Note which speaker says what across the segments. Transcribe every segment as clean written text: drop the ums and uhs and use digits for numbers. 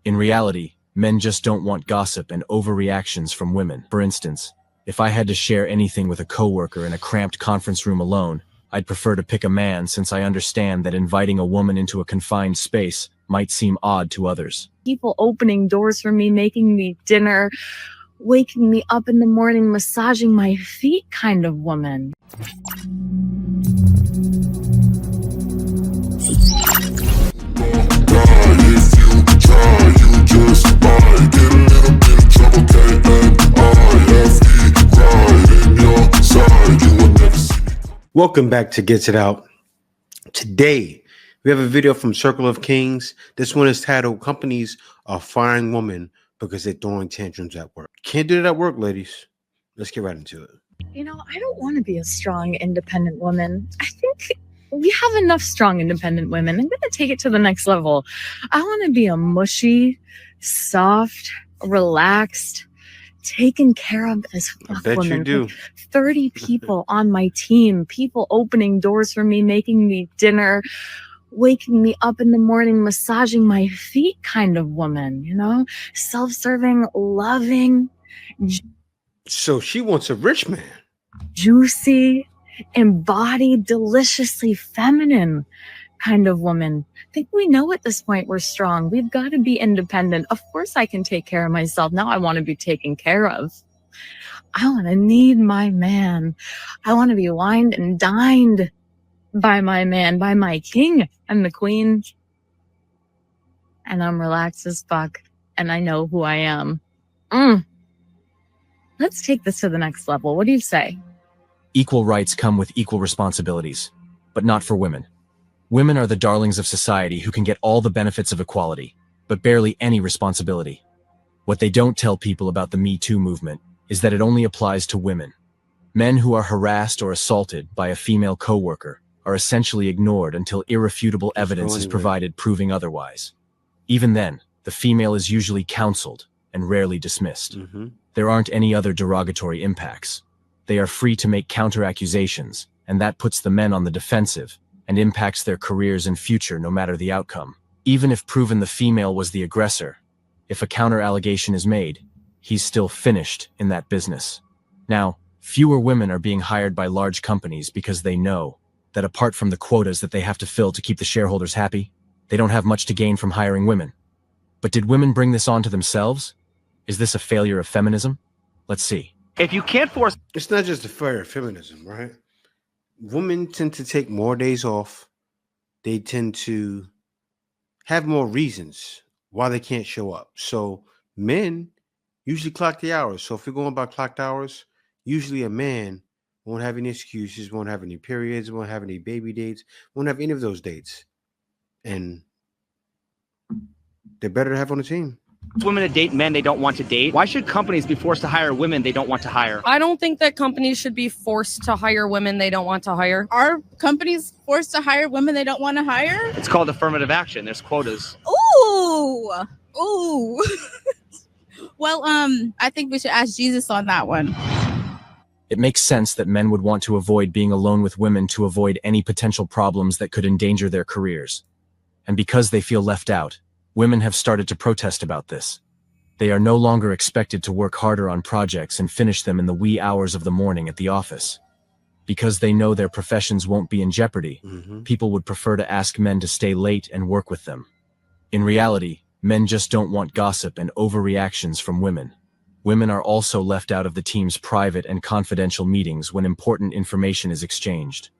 Speaker 1: In reality, men just don't want gossip and overreactions from women. For instance, if I had to share anything with a coworker in a cramped conference room alone, I'd prefer to pick a man since I understand that inviting a woman into a confined space might seem odd to others.
Speaker 2: People opening doors for me, making me dinner, waking me up in the morning, massaging my feet kind of woman.
Speaker 3: Welcome back to Gets It Out. Today, we have a video from Circle of Kings. This one is titled, Companies Are Firing Women Because They're Throwing Tantrums at Work. Can't do that at work, ladies. Let's get right into it.
Speaker 2: You know, I don't want to be a strong, independent woman. I think we have enough strong, independent women. I'm going to take it to the next level. I want to be a mushy, soft, relaxed, taken care of as fuck
Speaker 3: I bet
Speaker 2: woman.
Speaker 3: you do.
Speaker 2: Like 30 people on my team, people opening doors for me, making me dinner, waking me up in the morning, massaging my feet kind of woman, you know, self-serving, loving,
Speaker 3: So she wants a rich man.
Speaker 2: juicy, embodied, deliciously feminine kind of woman. I think we know at this point we're strong. We've got to be independent. Of course I can take care of myself. Now I want to be taken care of. I want to need my man. I want to be wined and dined by my man, by my king. I'm the queen. And I'm relaxed as fuck. And I know who I am. Let's take this to the next level. What do you say?
Speaker 1: Equal rights come with equal responsibilities, but not for women. Women are the darlings of society who can get all the benefits of equality, but barely any responsibility. What they don't tell people about the Me Too movement is that it only applies to women. Men who are harassed or assaulted by a female coworker are essentially ignored until irrefutable evidence is provided proving otherwise. Even then, the female is usually counseled and rarely dismissed. There aren't any other derogatory impacts. They are free to make counter-accusations, and that puts the men on the defensive and impacts their careers and future no matter the outcome. Even if proven the female was the aggressor, if a counter-allegation is made, he's still finished in that business. Now, fewer women are being hired by large companies because they know that apart from the quotas that they have to fill to keep the shareholders happy, they don't have much to gain from hiring women. But did women bring this on to themselves? Is this a failure of feminism? Let's see.
Speaker 4: If you can't force...
Speaker 3: It's not just a failure of feminism, right? Women tend to take more days off. They tend to have more reasons why they can't show up. So men usually clock the hours. So if we're going by clocked hours, usually a man won't have any excuses, won't have any periods, won't have any baby dates, won't have any of those dates. And they're better to have on the team.
Speaker 4: Women to date men they don't want to date. Why should companies be forced to hire women they don't want to hire?
Speaker 5: I don't think that companies should be forced to hire women they don't want to hire.
Speaker 6: Are companies forced to hire women they don't want to hire?
Speaker 4: It's called affirmative action. There's quotas.
Speaker 6: Ooh. Well, I think we should ask Jesus on that one.
Speaker 1: It makes sense that men would want to avoid being alone with women to avoid any potential problems that could endanger their careers. And because they feel left out, women have started to protest about this. They are no longer expected to work harder on projects and finish them in the wee hours of the morning at the office. Because they know their professions won't be in jeopardy, people would prefer to ask men to stay late and work with them. In reality, men just don't want gossip and overreactions from women. Women are also left out of the team's private and confidential meetings when important information is exchanged.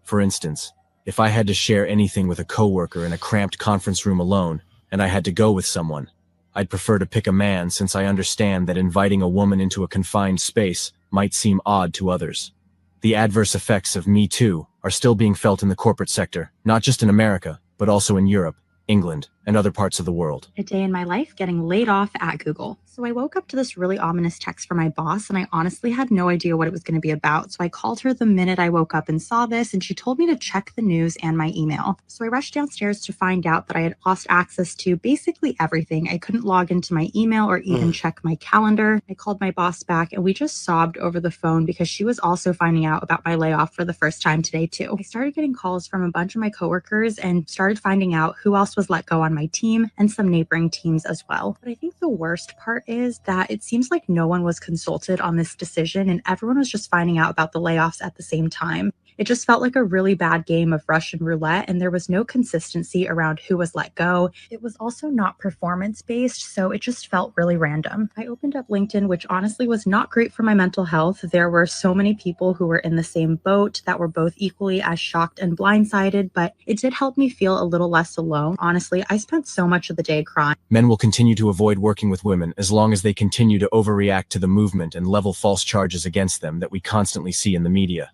Speaker 1: For instance, if I had to share anything with a coworker in a cramped conference room alone, and I had to go with someone, I'd prefer to pick a man since I understand that inviting a woman into a confined space might seem odd to others. The adverse effects of Me Too are still being felt in the corporate sector, not just in America, but also in Europe, England, and other parts of the world.
Speaker 7: A day in my life getting laid off at Google. So I woke up to this really ominous text from my boss, and I honestly had no idea what it was going to be about. So I called her the minute I woke up and saw this, and she told me to check the news and my email. So I rushed downstairs to find out that I had lost access to basically everything. I couldn't log into my email or even check my calendar. I called my boss back, and we just sobbed over the phone because she was also finding out about my layoff for the first time today too. I started getting calls from a bunch of my coworkers and started finding out who else was let go on my team and some neighboring teams as well. But I think the worst part is that it seems like no one was consulted on this decision and everyone was just finding out about the layoffs at the same time. It just felt like a really bad game of Russian roulette, and there was no consistency around who was let go. It was also not performance-based, so it just felt really random. I opened up LinkedIn, which honestly was not great for my mental health. There were so many people who were in the same boat that were both equally as shocked and blindsided, but it did help me feel a little less alone. Honestly, I spent so much of the day crying.
Speaker 1: Men will continue to avoid working with women as long as they continue to overreact to the movement and level false charges against them that we constantly see in the media.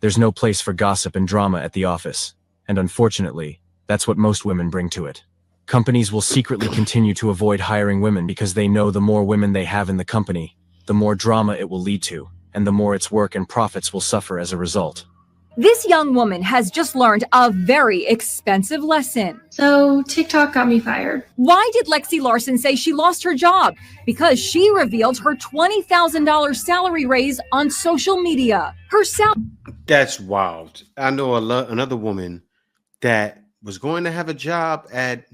Speaker 1: There's no place for gossip and drama at the office, and unfortunately, that's what most women bring to it. Companies will secretly continue to avoid hiring women because they know the more women they have in the company, the more drama it will lead to, and the more its work and profits will suffer as a result.
Speaker 8: This young woman has just learned a very expensive lesson.
Speaker 9: So TikTok got me fired.
Speaker 8: Why did Lexi Larson say she lost her job? Because she revealed her $20,000 salary raise on social media.
Speaker 3: That's wild. I know another woman that was going to have a job at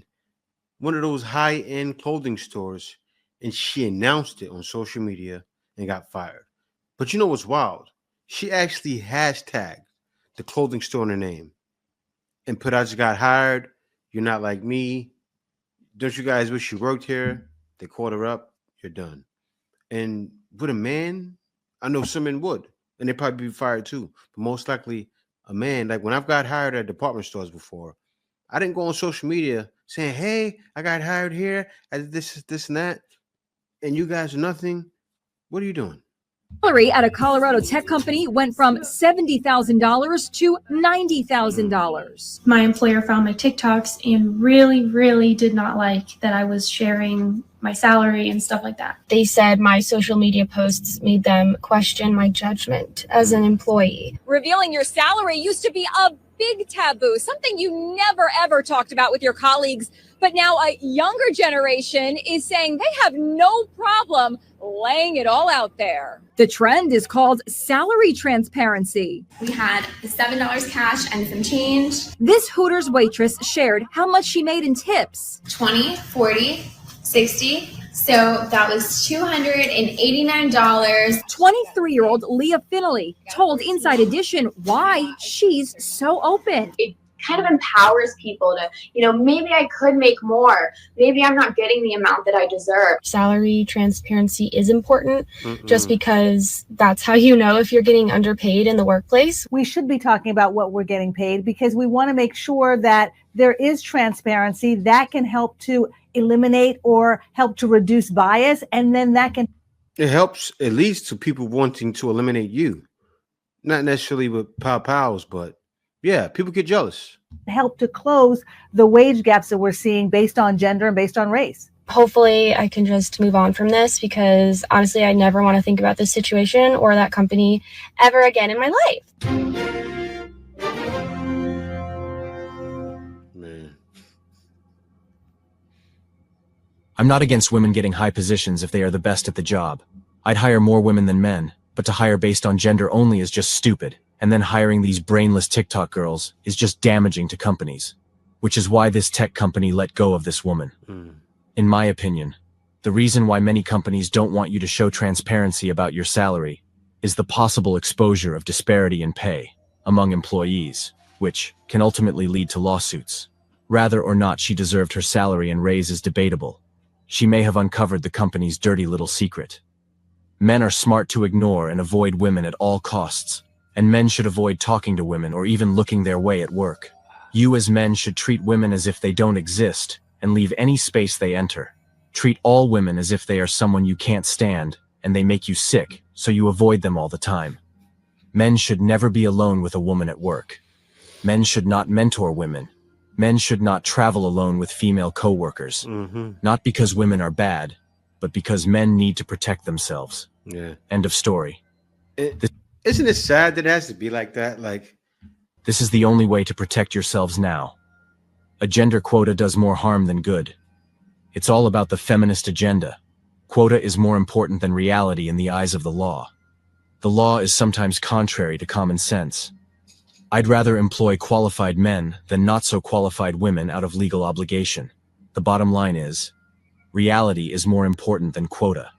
Speaker 3: one of those high-end clothing stores, and she announced it on social media and got fired. But you know what's wild? She actually hashtagged the clothing store in her name and put, "I just got hired. You're not like me. Don't you guys wish you worked here?" They called her up. You're done. And with a man, I know some men would, and they'd probably be fired too. But most likely a man, like when I've got hired at department stores before, I didn't go on social media saying, "Hey, I got hired here. I did this and that. And you guys are nothing." What are you doing?
Speaker 8: Salary at a Colorado tech company went from $70,000 to $90,000.
Speaker 9: My employer found my TikToks and really did not like that I was sharing my salary and stuff like that.
Speaker 10: They said my social media posts made them question my judgment as an employee.
Speaker 8: Revealing your salary used to be a big taboo, something you never ever talked about with your colleagues. But now a younger generation is saying they have no problem laying it all out there. The trend is called salary transparency.
Speaker 11: We had the $7 cash and some change.
Speaker 8: This Hooters waitress shared how much she made in tips.
Speaker 11: 20, 40, 60. So that was $289.
Speaker 8: 23-year-old Leah Finley told Inside Edition why she's so open.
Speaker 12: It kind of empowers people to, maybe I could make more. Maybe I'm not getting the amount that I deserve.
Speaker 10: Salary transparency is important just because that's how you know if you're getting underpaid in the workplace.
Speaker 13: We should be talking about what we're getting paid because we want to make sure that there is transparency that can help to eliminate or help to reduce bias. And then
Speaker 3: it helps at least to people wanting to eliminate you. Not necessarily with pals, but yeah, people get jealous.
Speaker 13: Help to close the wage gaps that we're seeing based on gender and based on race.
Speaker 10: Hopefully I can just move on from this because honestly, I never want to think about this situation or that company ever again in my life.
Speaker 3: Man.
Speaker 1: I'm not against women getting high positions if they are the best at the job. I'd hire more women than men, but to hire based on gender only is just stupid. And then hiring these brainless TikTok girls is just damaging to companies, which is why this tech company let go of this woman. In my opinion, the reason why many companies don't want you to show transparency about your salary is the possible exposure of disparity in pay among employees, which can ultimately lead to lawsuits. Whether or not she deserved her salary and raise is debatable. She may have uncovered the company's dirty little secret. Men are smart to ignore and avoid women at all costs. And men should avoid talking to women or even looking their way at work. You as men should treat women as if they don't exist and leave any space they enter. Treat all women as if they are someone you can't stand and they make you sick, so you avoid them all the time. Men should never be alone with a woman at work. Men should not mentor women. Men should not travel alone with female co-workers. Not because women are bad, but because men need to protect themselves.
Speaker 3: Yeah.
Speaker 1: End of story.
Speaker 3: Isn't it sad that it has to be like that?
Speaker 1: This is the only way to protect yourselves now. A gender quota does more harm than good. It's all about the feminist agenda. Quota is more important than reality in the eyes of the law. The law is sometimes contrary to common sense. I'd rather employ qualified men than not so qualified women out of legal obligation. The bottom line is, reality is more important than quota.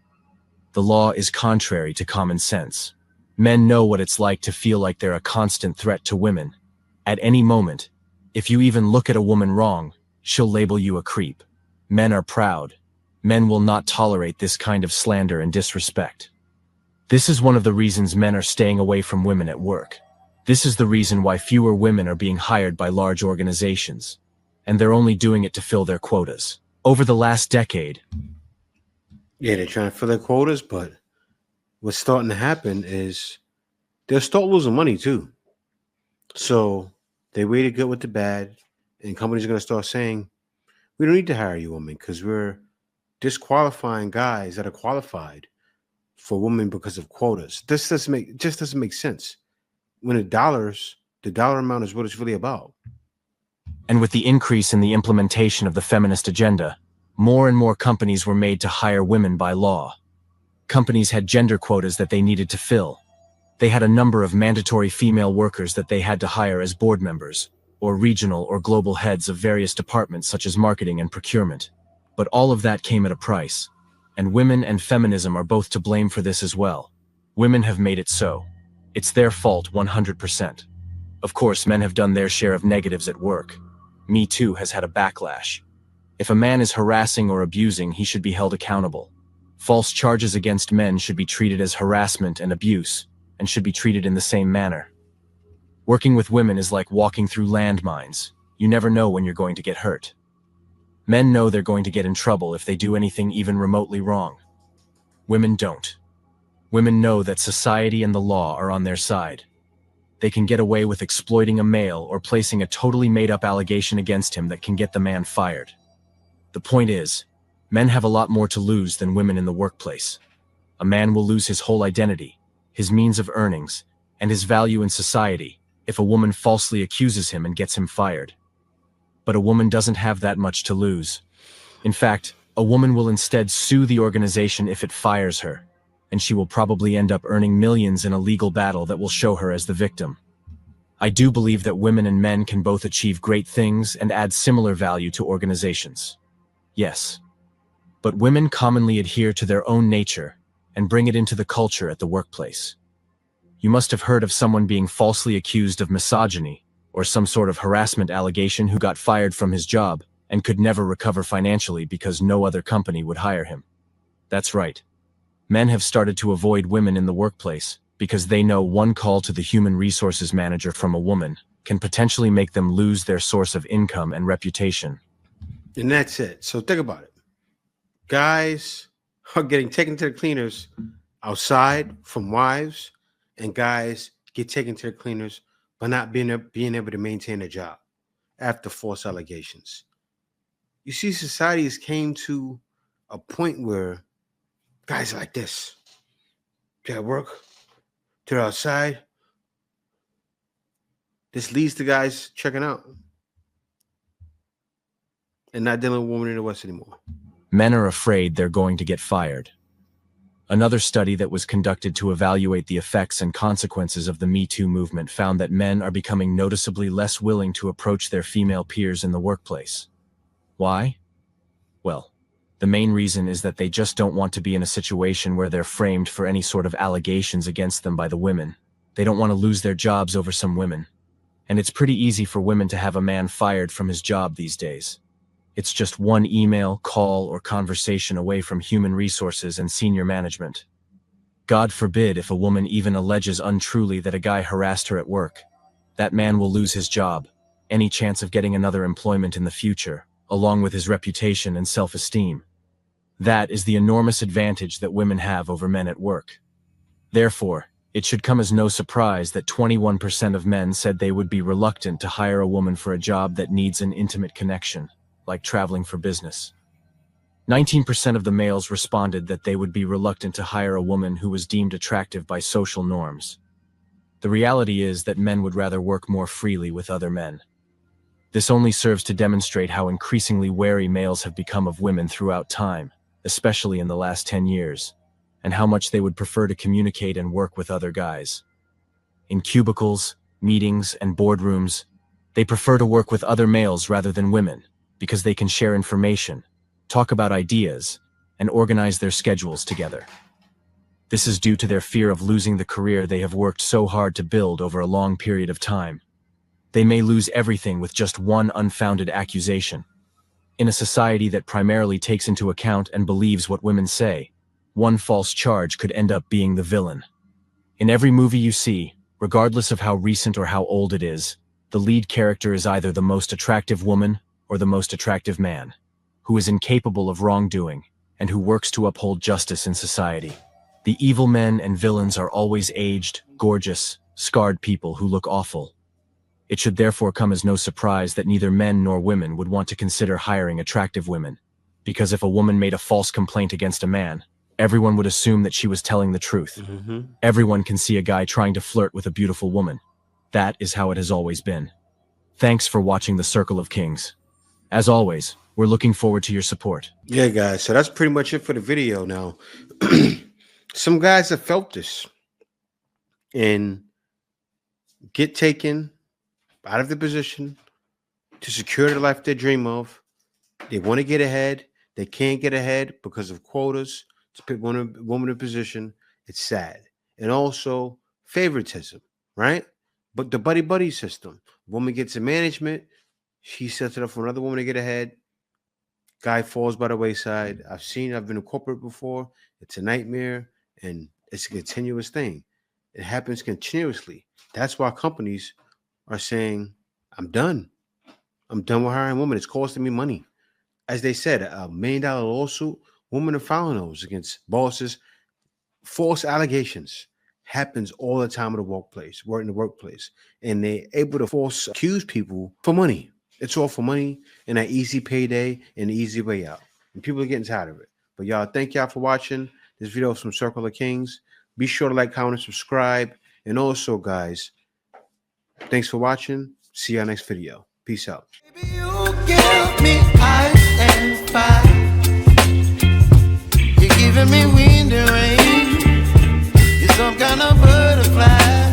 Speaker 1: The law is contrary to common sense. Men know what it's like to feel like they're a constant threat to women. At any moment, if you even look at a woman wrong, she'll label you a creep. Men are proud. Men will not tolerate this kind of slander and disrespect. This is one of the reasons men are staying away from women at work. This is the reason why fewer women are being hired by large organizations. And they're only doing it to fill their quotas. Over the last decade.
Speaker 3: Yeah, they're trying to fill their quotas, but what's starting to happen is they'll start losing money too. So they weigh the good with the bad, and companies are going to start saying, we don't need to hire you women because we're disqualifying guys that are qualified for women because of quotas. This doesn't make sense. When the dollar amount is what it's really about.
Speaker 1: And with the increase in the implementation of the feminist agenda, more and more companies were made to hire women by law. Companies had gender quotas that they needed to fill. They had a number of mandatory female workers that they had to hire as board members, or regional or global heads of various departments such as marketing and procurement. But all of that came at a price. And women and feminism are both to blame for this as well. Women have made it so. It's their fault 100%. Of course, men have done their share of negatives at work. Me Too has had a backlash. If a man is harassing or abusing, he should be held accountable. False charges against men should be treated as harassment and abuse, and should be treated in the same manner. Working with women is like walking through landmines. You never know when you're going to get hurt. Men know they're going to get in trouble if they do anything even remotely wrong. Women don't. Women know that society and the law are on their side. They can get away with exploiting a male or placing a totally made-up allegation against him that can get the man fired. The point is, men have a lot more to lose than women in the workplace. A man will lose his whole identity, his means of earnings, and his value in society if a woman falsely accuses him and gets him fired. But a woman doesn't have that much to lose. In fact, a woman will instead sue the organization if it fires her, and she will probably end up earning millions in a legal battle that will show her as the victim. I do believe that women and men can both achieve great things and add similar value to organizations. Yes. But women commonly adhere to their own nature and bring it into the culture at the workplace. You must have heard of someone being falsely accused of misogyny or some sort of harassment allegation who got fired from his job and could never recover financially because no other company would hire him. That's right. Men have started to avoid women in the workplace because they know one call to the human resources manager from a woman can potentially make them lose their source of income and reputation.
Speaker 3: And that's it. So think about it. Guys are getting taken to the cleaners outside from wives, and guys get taken to the cleaners by not being able to maintain a job after false allegations. You see, society has came to a point where guys are like this. They're at work, they're outside. This leads to guys checking out and not dealing with women in the West anymore.
Speaker 1: Men are afraid they're going to get fired. Another study that was conducted to evaluate the effects and consequences of the Me Too movement found that men are becoming noticeably less willing to approach their female peers in the workplace. Why? Well, the main reason is that they just don't want to be in a situation where they're framed for any sort of allegations against them by the women. They don't want to lose their jobs over some women. And it's pretty easy for women to have a man fired from his job these days. It's just one email, call, or conversation away from human resources and senior management. God forbid if a woman even alleges untruly that a guy harassed her at work. That man will lose his job, any chance of getting another employment in the future, along with his reputation and self-esteem. That is the enormous advantage that women have over men at work. Therefore, it should come as no surprise that 21% of men said they would be reluctant to hire a woman for a job that needs an intimate connection, like traveling for business. 19% of the males responded that they would be reluctant to hire a woman who was deemed attractive by social norms. The reality is that men would rather work more freely with other men. This only serves to demonstrate how increasingly wary males have become of women throughout time, especially in the last 10 years, and how much they would prefer to communicate and work with other guys. In cubicles, meetings, and boardrooms, they prefer to work with other males rather than women, because they can share information, talk about ideas, and organize their schedules together. This is due to their fear of losing the career they have worked so hard to build over a long period of time. They may lose everything with just one unfounded accusation. In a society that primarily takes into account and believes what women say, one false charge could end up being the villain. In every movie you see, regardless of how recent or how old it is, the lead character is either the most attractive woman or the most attractive man, who is incapable of wrongdoing and who works to uphold justice in society. The evil men and villains are always aged, gorgeous, scarred people who look awful. It should therefore come as no surprise that neither men nor women would want to consider hiring attractive women, because if a woman made a false complaint against a man, everyone would assume that she was telling the truth. Everyone can see a guy trying to flirt with a beautiful woman. That is how it has always been. Thanks for watching The Circle of Kings. As always, we're looking forward to your support.
Speaker 3: Yeah, guys. So that's pretty much it for the video now. Some guys have felt this and get taken out of the position to secure the life they dream of. They want to get ahead. They can't get ahead because of quotas to put one woman in position. It's sad. And also favoritism, right? But the buddy-buddy system. Woman gets in management. She sets it up for another woman to get ahead. Guy falls by the wayside. I've been in corporate before. It's a nightmare, and it's a continuous thing. It happens continuously. That's why companies are saying, I'm done. I'm done with hiring women. It's costing me money. As they said, $1 million lawsuit, women are filing those against bosses. False allegations happens all the time in the workplace. And they're able to false accuse people for money. It's all for money and an easy payday and an easy way out. And people are getting tired of it. But y'all, thank y'all for watching this video from Circle of Kings. Be sure to like, comment, and subscribe. And also, guys, thanks for watching. See y'all next video. Peace out.
Speaker 14: Baby, you give me ice and fire. You're giving me wind and rain. You're some kind of butterfly.